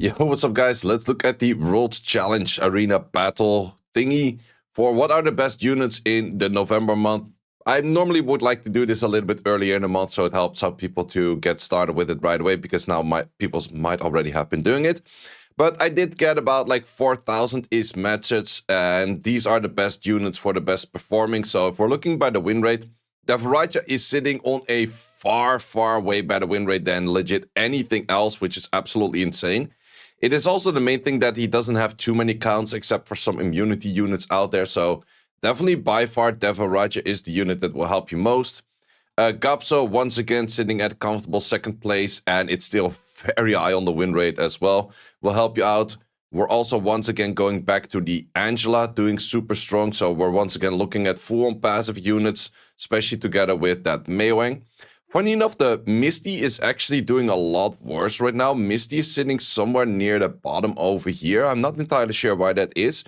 Yo, what's up guys? Let's look at the World Challenge Arena Battle thingy for what are the best units in the November month. I normally would like to do this a little bit earlier in the month, so it helps some people to get started with it right away, because now people might already have been doing it. But I did get about like 4,000-ish matches, and these are the best units for the best performing. So if we're looking by the win rate, Devaraja is sitting on a far, far way better win rate than legit anything else, which is absolutely insane. It is also the main thing that he doesn't have too many counts except for some immunity units out there. So definitely by far Devaraja is the unit that will help you most. Gapso once again sitting at comfortable second place, and it's still very high on the win rate as well. Will help you out. We're also once again going back to the Angela, doing super strong. So we're once again looking at full-on passive units, especially together with that Meowang. Funny enough, the Misty is actually doing a lot worse right now. Misty is sitting somewhere near the bottom over here. I'm not entirely sure why that is.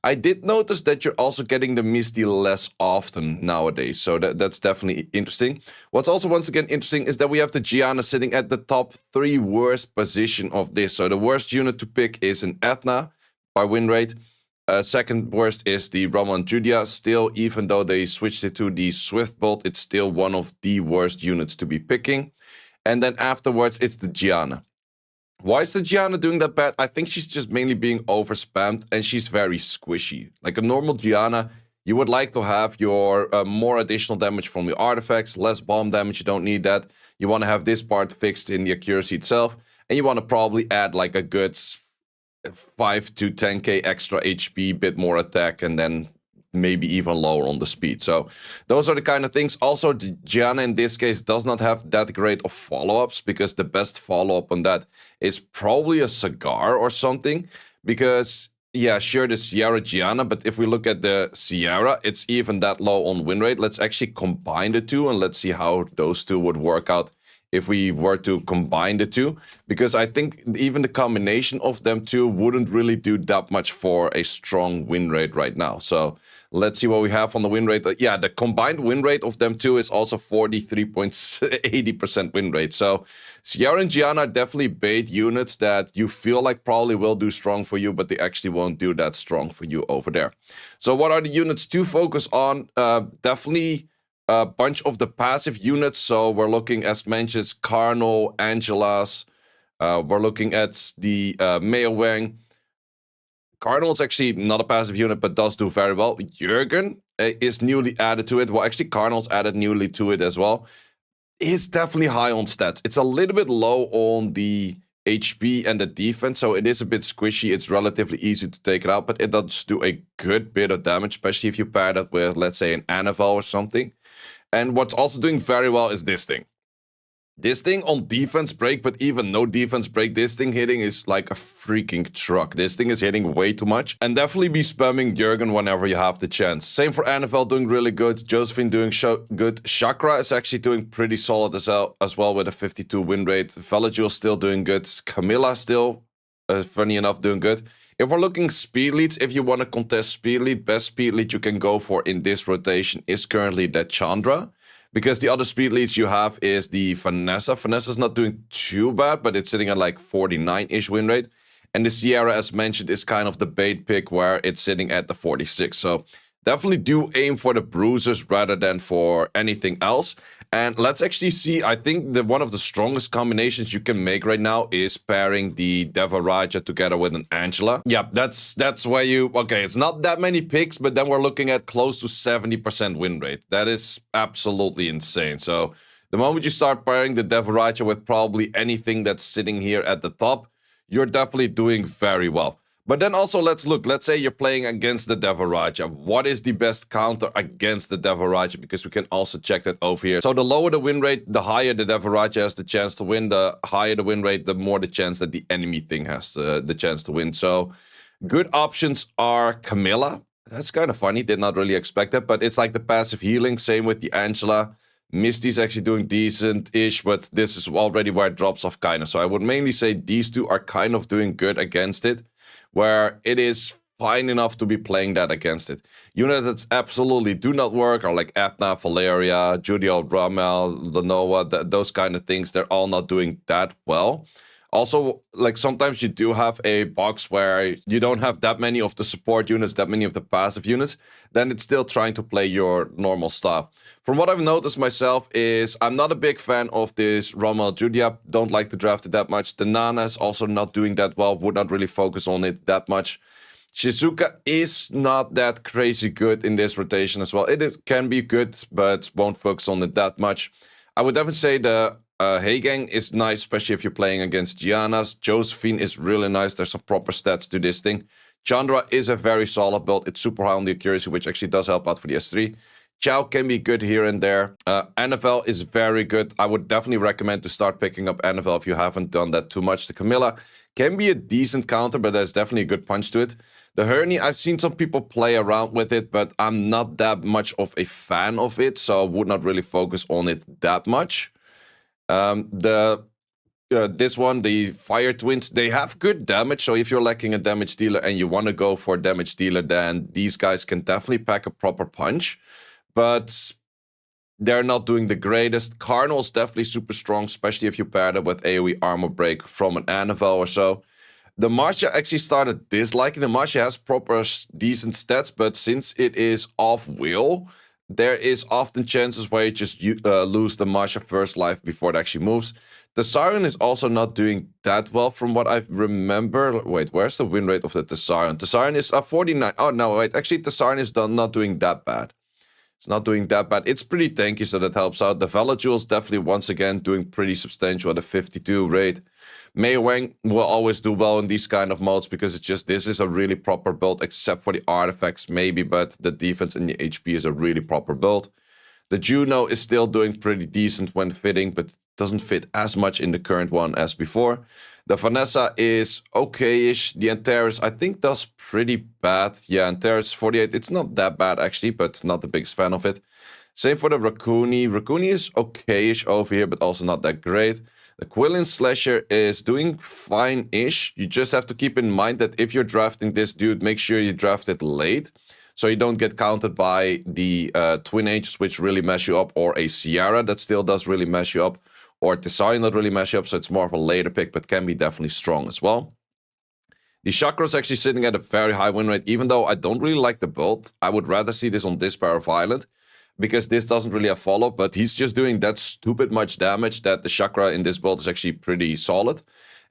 I did notice that you're also getting the Misty less often nowadays, so that's definitely interesting. What's also once again interesting is that we have the Giana sitting at the top 3 worst position of this. So the worst unit to pick is an Ethna by win rate. Second worst is the Roman Judia. Still, even though they switched it to the Swift Bolt, it's still one of the worst units to be picking. And then afterwards, it's the Giana. Why is the Giana doing that bad? I think she's just mainly being overspammed, and she's very squishy. Like a normal Giana, you would like to have your more additional damage from your artifacts, less bomb damage, you don't need that. You want to have this part fixed in the accuracy itself, and you want to probably add like a good 5 to 10k extra HP, bit more attack, and then maybe even lower on the speed. So those are the kind of things. Also, the Giana in this case does not have that great of follow-ups, because the best follow-up on that is probably a Cigar or something. Because, yeah, sure, the Seara Giana, but if we look at the Seara, it's even that low on win rate. Let's actually combine the two, and let's see how those two would work out if we were to combine the two, because I think even the combination of them two wouldn't really do that much for a strong win rate right now. So let's see what we have on the win rate. Yeah, the combined win rate of them two is also 43.80% win rate. So Seara and Giana are definitely bait units that you feel like probably will do strong for you, but they actually won't do that strong for you over there. So what are the units to focus on? Definitely a bunch of the passive units. So we're looking, as mentioned, Carnal, Angelas. We're looking at the Meowang. Carnal is actually not a passive unit, but does do very well. Jurgen is newly added to it. Well, actually, Carnal's added newly to it as well. It's definitely high on stats. It's a little bit low on the HP and the defense, so it is a bit squishy. It's relatively easy to take it out, but it does do a good bit of damage, especially if you pair that with, let's say, an Anavel or something. And what's also doing very well is this thing. This thing on defense break, but even no defense break, this thing hitting is like a freaking truck. This thing is hitting way too much. And definitely be spamming Jurgen whenever you have the chance. Same for Anavel, doing really good. Josephine doing good. Chakra is actually doing pretty solid as well with a 52 win rate. Velagil still doing good. Camilla still, funny enough, doing good. If we're looking speed leads, if you want to contest speed lead, best speed lead you can go for in this rotation is currently the Chandra. Because the other speed leads you have is the Vanessa. Vanessa's not doing too bad, but it's sitting at like 49-ish win rate. And the Seara, as mentioned, is kind of the bait pick where it's sitting at the 46. So definitely do aim for the bruisers rather than for anything else. And let's actually see, I think one of the strongest combinations you can make right now is pairing the Devaraja together with an Angela. Yeah, that's where you, okay, it's not that many picks, but then we're looking at close to 70% win rate. That is absolutely insane. So the moment you start pairing the Devaraja with probably anything that's sitting here at the top, you're definitely doing very well. But then also, let's look. Let's say you're playing against the Devaraja. What is the best counter against the Devaraja? Because we can also check that over here. So the lower the win rate, the higher the Devaraja has the chance to win. The higher the win rate, the more the chance that the enemy thing has the chance to win. So good options are Camilla. That's kind of funny. Did not really expect that. But it's like the passive healing. Same with the Angela. Misty's actually doing decent-ish, but this is already where it drops off kind of. So I would mainly say these two are kind of doing good against it, where it is fine enough to be playing that against it. Units that absolutely do not work are like Ethna, Valeria, Judio, Ramel, Lenoa, those kind of things. They're all not doing that well. Also, like sometimes you do have a box where you don't have that many of the support units, that many of the passive units, then it's still trying to play your normal style. From what I've noticed myself is I'm not a big fan of this Rommel Judia. Don't like to draft it that much. The Nana is also not doing that well. Would not really focus on it that much. Shizuka is not that crazy good in this rotation as well. It can be good, but won't focus on it that much. I would definitely say the Heigang is nice, especially if you're playing against Giana's. Josephine is really nice. There's some proper stats to this thing. Chandra is a very solid build. It's super high on the accuracy, which actually does help out for the S3. Chow can be good here and there. NFL is very good. I would definitely recommend to start picking up NFL if you haven't done that too much. The Camilla can be a decent counter, but there's definitely a good punch to it. The Herny, I've seen some people play around with it, but I'm not that much of a fan of it, so I would not really focus on it that much. This one, the Fire Twins, they have good damage, so if you're lacking a damage dealer and you want to go for a damage dealer, then these guys can definitely pack a proper punch. But they're not doing the greatest. Cardinal's definitely super strong, especially if you pair it with AoE armor break from an Anavel or so. The Marcia actually started disliking. The Marcia has proper decent stats, but since it is off-wheel, there is often chances where you just lose the Marcia first life before it actually moves. The Siren is also not doing that well from what I remember. Wait, where's the win rate of the Siren? The Siren is 49. Oh, no, wait. Actually, the Siren is not doing that bad. It's not doing that bad. It's pretty tanky, so that helps out. The Velajul is definitely, once again, doing pretty substantial at a 52 rate. Mei Wang will always do well in these kind of modes because it's just, this is a really proper build, except for the artifacts maybe, but the defense and the HP is a really proper build. The Juno is still doing pretty decent when fitting, but doesn't fit as much in the current one as before. The Vanessa is okay-ish. The Antares, I think, does pretty bad. Yeah, Antares 48. It's not that bad, actually, but not the biggest fan of it. Same for the Raccoony. Raccoony is okay-ish over here, but also not that great. The Quillian Slasher is doing fine-ish. You just have to keep in mind that if you're drafting this dude, make sure you draft it late, so you don't get countered by the Twin Ages, which really mess you up, or a Seara that still does really mess you up, or Design not really mess you up, so it's more of a later pick, but can be definitely strong as well. The Chakra is actually sitting at a very high win rate, even though I don't really like the build. I would rather see this on Despair of Island, because this doesn't really have follow, but he's just doing that stupid much damage that the Chakra in this build is actually pretty solid.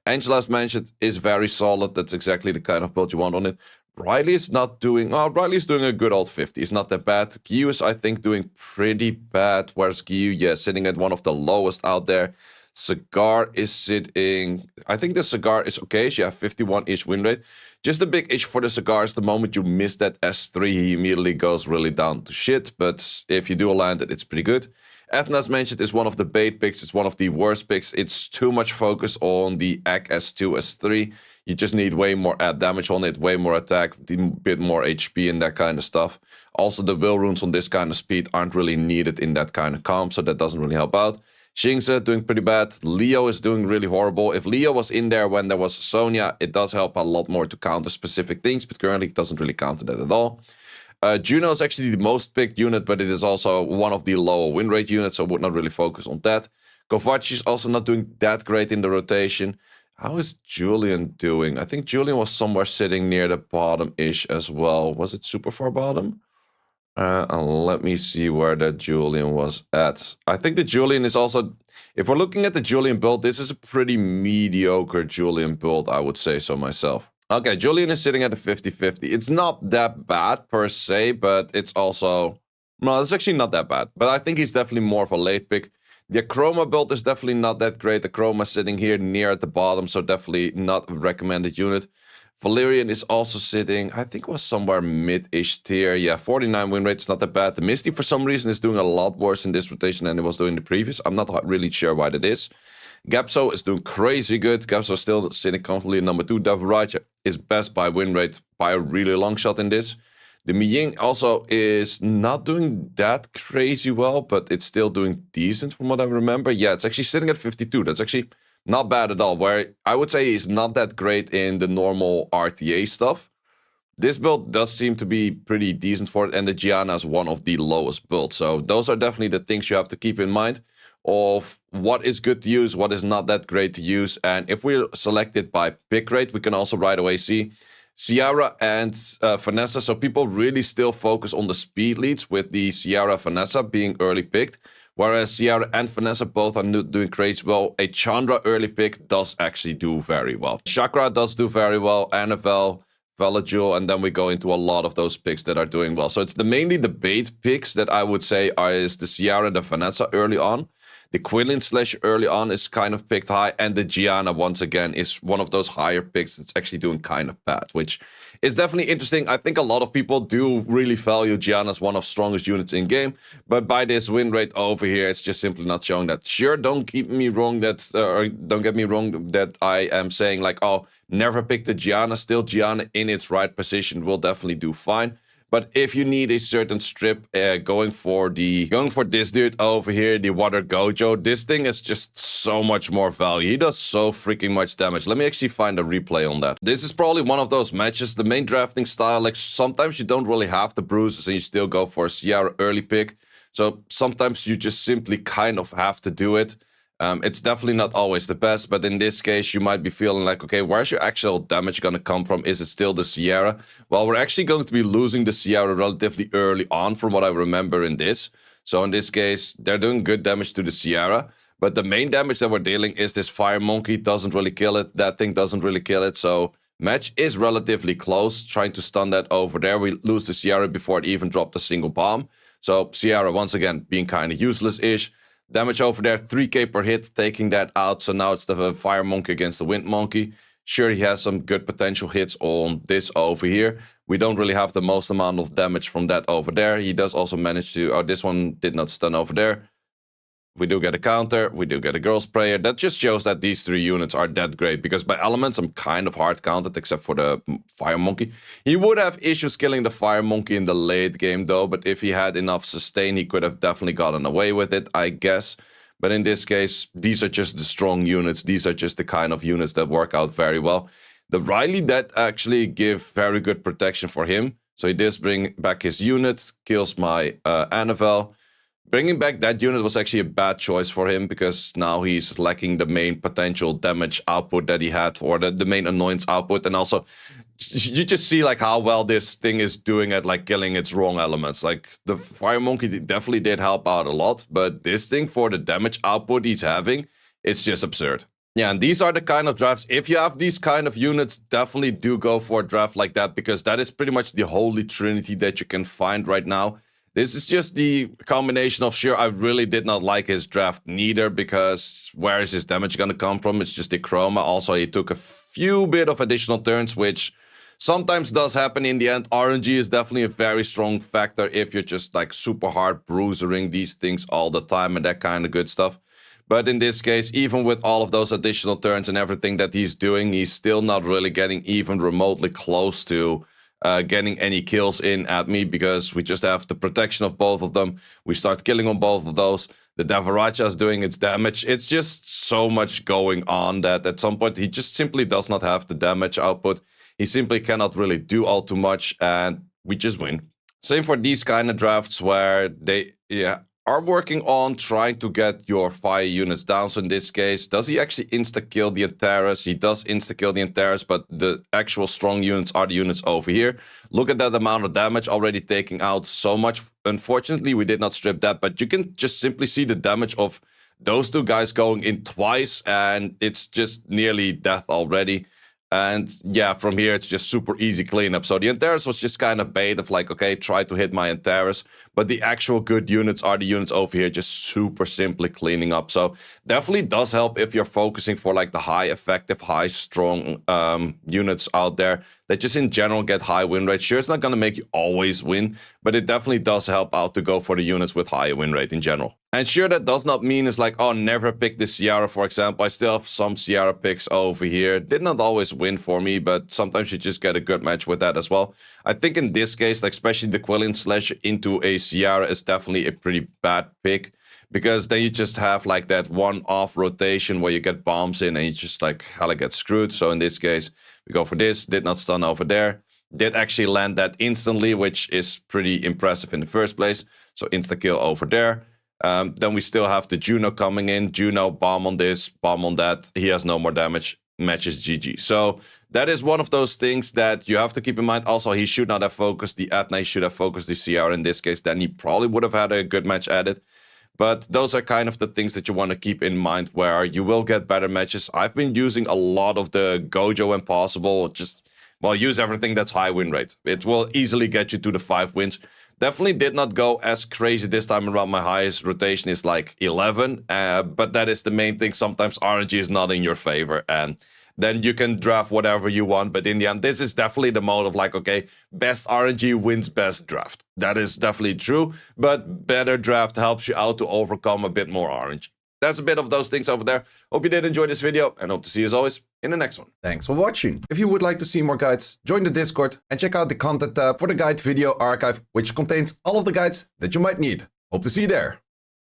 Angela, as mentioned, is very solid. That's exactly the kind of build you want on it. Riley is not doing... Oh, Riley's doing a good old 50. It's not that bad. Gyu is, I think, doing pretty bad. Where's Gyu? Yeah, sitting at one of the lowest out there. Cigar is sitting... I think the Cigar is okay. She has 51-ish win rate. Just a big issue for the Cigar is the moment you miss that S3, he immediately goes really down to shit. But if you do land it, it's pretty good. Ethna, as mentioned, is one of the bait picks. It's one of the worst picks. It's too much focus on the Egg S2, S3. You just need way more damage on it, way more attack, a bit more HP and that kind of stuff. Also, the will runes on this kind of speed aren't really needed in that kind of comp, so that doesn't really help out. Xingzi doing pretty bad. Leo is doing really horrible. If Leo was in there when there was Sonya, it does help a lot more to counter specific things, but currently it doesn't really counter that at all. Juno is actually the most picked unit, but it is also one of the lower win rate units, so I would not really focus on that. Kovaci is also not doing that great in the rotation. How is Julian doing? I think Julian was somewhere sitting near the bottom-ish as well. Was it super far bottom? Let me see where that Julian was at. I think the Julian is also... If we're looking at the Julian build, this is a pretty mediocre Julian build, I would say so myself. Okay, Julian is sitting at a 50-50. It's not that bad per se, but it's also... No, it's actually not that bad. But I think he's definitely more of a late pick. The Chroma build is definitely not that great. The Chroma is sitting here near at the bottom, so definitely not a recommended unit. Valerian is also sitting, I think was somewhere mid-ish tier. Yeah, 49 win rate is not that bad. The Misty, for some reason, is doing a lot worse in this rotation than it was doing the previous. I'm not really sure why that is. Gapso is doing crazy good. Gapso is still sitting comfortably at number 2. Devaraja is best by win rate by a really long shot in this. The Miying also is not doing that crazy well, but it's still doing decent from what I remember. Yeah, it's actually sitting at 52. That's actually not bad at all. Where I would say he's not that great in the normal RTA stuff. This build does seem to be pretty decent for it, and the Giana is one of the lowest builds. So those are definitely the things you have to keep in mind of what is good to use, what is not that great to use. And if we select it by pick rate, we can also right away see Seara and Vanessa. So people really still focus on the speed leads, with the Seara Vanessa being early picked. Whereas Seara and Vanessa both are doing crazy well. A Chandra early pick does actually do very well. Chakra does do very well. Annabelle, Velajul, and then we go into a lot of those picks that are doing well. So it's mainly the bait picks that I would say is the Seara and the Vanessa early on. The Quillen slash early on is kind of picked high, and the Giana, once again, is one of those higher picks that's actually doing kind of bad, which is definitely interesting. I think a lot of people do really value Giana as one of strongest units in game, but by this win rate over here, it's just simply not showing that. Sure, don't get me wrong that I am saying like, oh, never pick the Giana. Still, Giana in its right position will definitely do fine. But if you need a certain strip, going for this dude over here, the Water Gojo, this thing is just so much more value. He does so freaking much damage. Let me actually find a replay on that. This is probably one of those matches, the main drafting style, like sometimes you don't really have the bruises and you still go for a Seara early pick. So sometimes you just simply kind of have to do it. It's definitely not always the best, but in this case, you might be feeling like, okay, where's your actual damage going to come from? Is it still the Seara? Well, we're actually going to be losing the Seara relatively early on from what I remember in this. So in this case, they're doing good damage to the Seara, but the main damage that we're dealing is this Fire Monkey. Doesn't really kill it. That thing doesn't really kill it. So match is relatively close, trying to stun that over there. We lose the Seara before it even dropped a single bomb. So Seara, once again, being kind of useless-ish. Damage over there, 3k per hit, taking that out. So now it's the Fire Monkey against the Wind Monkey. Sure, he has some good potential hits on this over here. We don't really have the most amount of damage from that over there. He does also manage to... Oh, this one did not stun over there. We do get a counter. We do get a Girl Sprayer. That just shows that these three units are that great. Because by elements, I'm kind of hard counted, except for the Fire Monkey. He would have issues killing the Fire Monkey in the late game, though. But if he had enough sustain, he could have definitely gotten away with it, I guess. But in this case, these are just the strong units. These are just the kind of units that work out very well. The Riley, that actually give very good protection for him. So he does bring back his unit, kills my Annabelle. Bringing back that unit was actually a bad choice for him, because now he's lacking the main potential damage output that he had, or the main annoyance output. And also, you just see like how well this thing is doing at like killing its wrong elements. Like the Fire Monkey definitely did help out a lot, but this thing, for the damage output he's having, it's just absurd. Yeah, and these are the kind of drafts. If you have these kind of units, definitely do go for a draft like that, because that is pretty much the holy trinity that you can find right now. This is just the combination of, sure, I really did not like his draft neither, because where is his damage going to come from? It's just the chroma. Also, he took a few bit of additional turns, which sometimes does happen in the end. RNG is definitely a very strong factor if you're just like super hard bruisering these things all the time and that kind of good stuff. But in this case, even with all of those additional turns and everything that he's doing, he's still not really getting even remotely close to getting any kills in at me, because we just have the protection of both of them. We start killing on both of those. The Devaraja is doing its damage. It's just so much going on that at some point he just simply does not have the damage output. He simply cannot really do all too much, and we just win. Same for these kind of drafts where they are working on trying to get your fire units down. So in this case, does he actually insta-kill the Antares? He does insta-kill the Antares, but the actual strong units are the units over here. Look at that amount of damage already taking out so much. Unfortunately, we did not strip that, but you can just simply see the damage of those two guys going in twice, and it's just nearly death already. And yeah, from here, it's just super easy cleanup. So the Antares was just kind of bait of like, okay, try to hit my Antares. But the actual good units are the units over here, just super simply cleaning up. So definitely does help if you're focusing for like the high effective, high strong units out there that just in general get high win rate. Sure, it's not going to make you always win, but it definitely does help out to go for the units with higher win rate in general. And sure, that does not mean it's like, oh, never pick the Seara, for example. I still have some Seara picks over here. Did not always win for me, but sometimes you just get a good match with that as well. I think in this case, like especially the Quillen slash into a Seara is definitely a pretty bad pick, because then you just have like that one-off rotation where you get bombs in and you just like hella get screwed. So in this case, we go for this, did not stun over there. did actually land that instantly, which is pretty impressive in the first place. So insta-kill over there. Then we still have the Juno coming in. Juno, bomb on this, bomb on that. He has no more damage. Match is GG. So that is one of those things that you have to keep in mind. Also, he should not have focused the Ethna. He should have focused the Seara in this case. Then he probably would have had a good match at it. But those are kind of the things that you want to keep in mind, where you will get better matches. I've been using a lot of the Gojo when possible. Just, well, use everything that's high win rate. It will easily get you to the 5 wins. Definitely did not go as crazy this time around. My highest rotation is like 11. But that is the main thing. Sometimes RNG is not in your favor. And then you can draft whatever you want. But in the end, this is definitely the mode of like, okay, best RNG wins best draft. That is definitely true. But better draft helps you out to overcome a bit more RNG. That's a bit of those things over there. Hope you did enjoy this video and hope to see you as always in the next one. Thanks for watching. If you would like to see more guides, join the Discord and check out the content tab for the guide video archive, which contains all of the guides that you might need. Hope to see you there.